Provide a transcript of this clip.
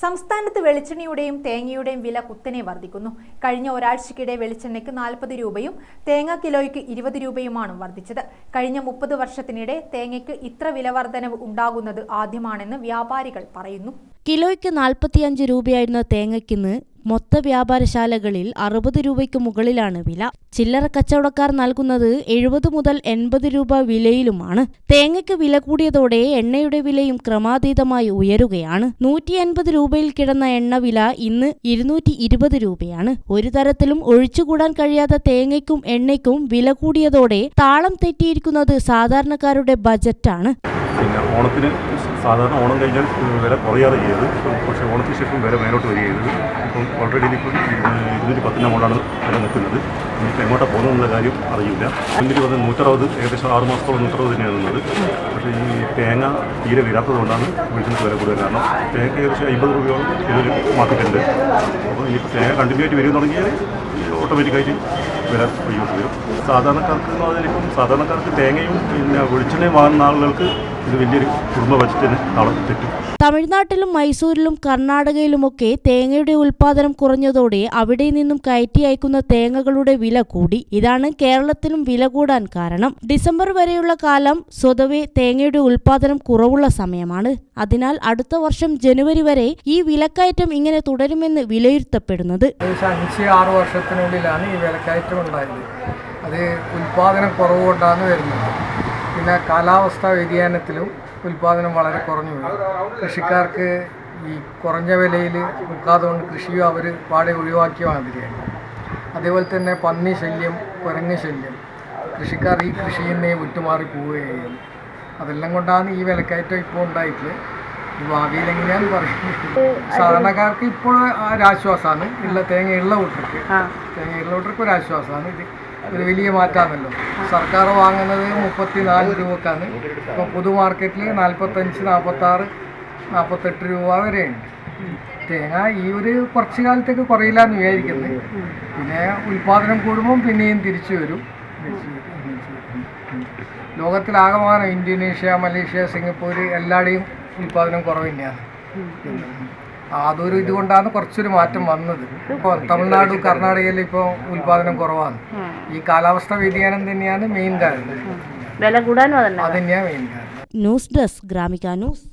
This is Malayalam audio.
സംസ്ഥാനത്ത് വെളിച്ചെണ്ണയുടെയും തേങ്ങയുടെയും വില കുത്തനെ വർദ്ധിക്കുന്നു. കഴിഞ്ഞ ഒരാഴ്ചയ്ക്കിടെ വെളിച്ചെണ്ണയ്ക്ക് 40 രൂപയും തേങ്ങ കിലോയ്ക്ക് 20 രൂപയുമാണ് വർദ്ധിച്ചത്. കഴിഞ്ഞ 30 വർഷത്തിനിടെ തേങ്ങയ്ക്ക് ഇത്ര വില വർധനവ് ഉണ്ടാകുന്നത് ആദ്യമാണെന്ന് വ്യാപാരികൾ പറയുന്നു. കിലോയ്ക്ക് 45 രൂപയായിരുന്ന തേങ്ങയ്ക്കിന്ന് മൊത്ത വ്യാപാരശാലകളിൽ 60 രൂപയ്ക്ക് മുകളിലാണ് വില. ചില്ലറ കച്ചവടക്കാർ നൽകുന്നത് 70 മുതൽ 80 രൂപ വിലയിലുമാണ്. തേങ്ങയ്ക്ക് വില കൂടിയതോടെ എണ്ണയുടെ വിലയും ക്രമാതീതമായി ഉയരുകയാണ്. 180 രൂപയിൽ കിടന്ന എണ്ണ വില ഇന്ന് 220 രൂപയാണ്. ഒരു തരത്തിലും ഒഴിച്ചുകൂടാൻ കഴിയാത്ത തേങ്ങയ്ക്കും എണ്ണയ്ക്കും വില കൂടിയതോടെ താളം തെറ്റിയിരിക്കുന്നത് സാധാരണക്കാരുടെ ബജറ്റാണ്. പിന്നെ ഓണത്തിന് സാധാരണ ഓണം കഴിഞ്ഞാൽ വില കുറയാതെ ചെയ്തത്, പക്ഷേ ഓണത്തിന് ശേഷം വില മേലോട്ട് വരികയത്. ഇപ്പം ഓൾറെഡി ഇപ്പം 210 മുകളിലാണ് വില നിൽക്കുന്നത്. ഇനിയിപ്പോൾ എങ്ങോട്ടാണ് പോകുന്നതെന്നുള്ള കാര്യം അറിയില്ല. മുന്നിൽ വന്ന് 160, ഏകദേശം 6 മാസത്തോളം 160 തന്നെയാണ് നിന്നത്. പക്ഷേ ഈ തേങ്ങ തീരെ വരാത്തത് കൊണ്ടാണ് വെളിച്ചെണ്ണയ്ക്ക് വില കൂടുതൽ. കാരണം തേങ്ങ ഏകദേശം 50 രൂപയോളം ഇതിൽ മാർക്കറ്റുണ്ട്. അപ്പോൾ ഇനിയിപ്പോൾ തേങ്ങ കണ്ടിന്യൂ ആയിട്ട് വരും തുടങ്ങിയാൽ ഓട്ടോമാറ്റിക്കായിട്ട് വില ഉയർത്തി വരും. സാധാരണക്കാർക്ക് എന്ന് പറഞ്ഞാൽ ഇപ്പം സാധാരണക്കാർക്ക് തേങ്ങയും പിന്നെ വെളിച്ചെണ്ണയും വാങ്ങുന്ന ആളുകൾക്ക് ഇത് വലിയൊരു കുടുംബ ബജറ്റിന് താളം തെറ്റും. തമിഴ്നാട്ടിലും മൈസൂരിലും കർണാടകയിലുമൊക്കെ തേങ്ങയുടെ ഉൽപാദനം കുറഞ്ഞതോടെ അവിടെ നിന്നും കയറ്റി അയക്കുന്ന തേങ്ങകളുടെ വില കൂടി. ഇതാണ് കേരളത്തിലും വില കൂടാൻ കാരണം. ഡിസംബർ വരെയുള്ള കാലം സ്വതവേ തേങ്ങയുടെ ഉൽപാദനം കുറവുള്ള സമയമാണ്. അതിനാൽ അടുത്ത വർഷം ജനുവരി വരെ ഈ വിലക്കയറ്റം ഇങ്ങനെ തുടരുമെന്ന് വിലയിരുത്തപ്പെടുന്നത്. 5-6 വർഷത്തിനുള്ളിലാണ് ഈ വിലക്കയറ്റം ഉണ്ടായത്. അത് ഉൽപാദനം കുറവുകൊണ്ടാണ് വരുന്നത്. പിന്നെ കാലാവസ്ഥാ വ്യതിയാനത്തിലും ഉൽപാദനം വളരെ കുറഞ്ഞു പോയി. കൃഷിക്കാർക്ക് ഈ കുറഞ്ഞ വിലയിൽ വിൽക്കാതുകൊണ്ട് കൃഷിയും അവർ പാടെ ഒഴിവാക്കിയ മാതിരിയാണ്. അതേപോലെ തന്നെ പന്നി ശല്യം, കുരങ്ങ് ശല്യം, കൃഷിക്കാർ ഈ കൃഷിയിൽ നിന്ന് വിട്ടുമാറി പോവുകയും അതെല്ലാം കൊണ്ടാണ് ഈ വിലക്കയറ്റം ഇപ്പോൾ ഉണ്ടായിട്ടുള്ളത്. ഈ ഭാവിയിൽ എങ്ങനെയാണെന്ന് പറയുന്നത് സാധാരണക്കാർക്ക് ഇപ്പോൾ ഒരാശ്വാസമാണ്. തേങ്ങയുള്ള വീട്ടർക്ക് ഒരാശ്വാസമാണ്. ഇത് ഒരു വലിയ മാറ്റമാണല്ലോ. സർക്കാർ വാങ്ങുന്നത് 34 രൂപക്കാണ്. ഇപ്പോൾ പൊതു മാർക്കറ്റിൽ 45, 46, 48 രൂപ വരെയുണ്ട്. തേങ്ങ ഈ ഒരു കുറച്ച് കാലത്തേക്ക് കുറയില്ല എന്ന് വിചാരിക്കുന്നത്. പിന്നെ ഉൽപാദനം കൂടുമ്പം പിന്നെയും തിരിച്ചു വരും. ലോകത്തിലാകമാനം ഇന്തോനേഷ്യ, മലേഷ്യ, സിംഗപ്പൂർ എല്ലായിടെയും ഉൽപാദനം കുറവ് തന്നെയാണ്. അതൊരു ഇതുകൊണ്ടാണ് കുറച്ചൊരു മാറ്റം വന്നത്. ഇപ്പോൾ തമിഴ്നാട്, കർണാടകയിൽ ഇപ്പോൾ ഉൽപാദനം കുറവാണ്. ഈ കാലാവസ്ഥ വ്യതിയാനം തന്നെയാണ് മെയിൻ കാരണം. വില കൂടാനും അത് തന്നെയാണ് മെയിൻ കാരണം. News desk Gramika news.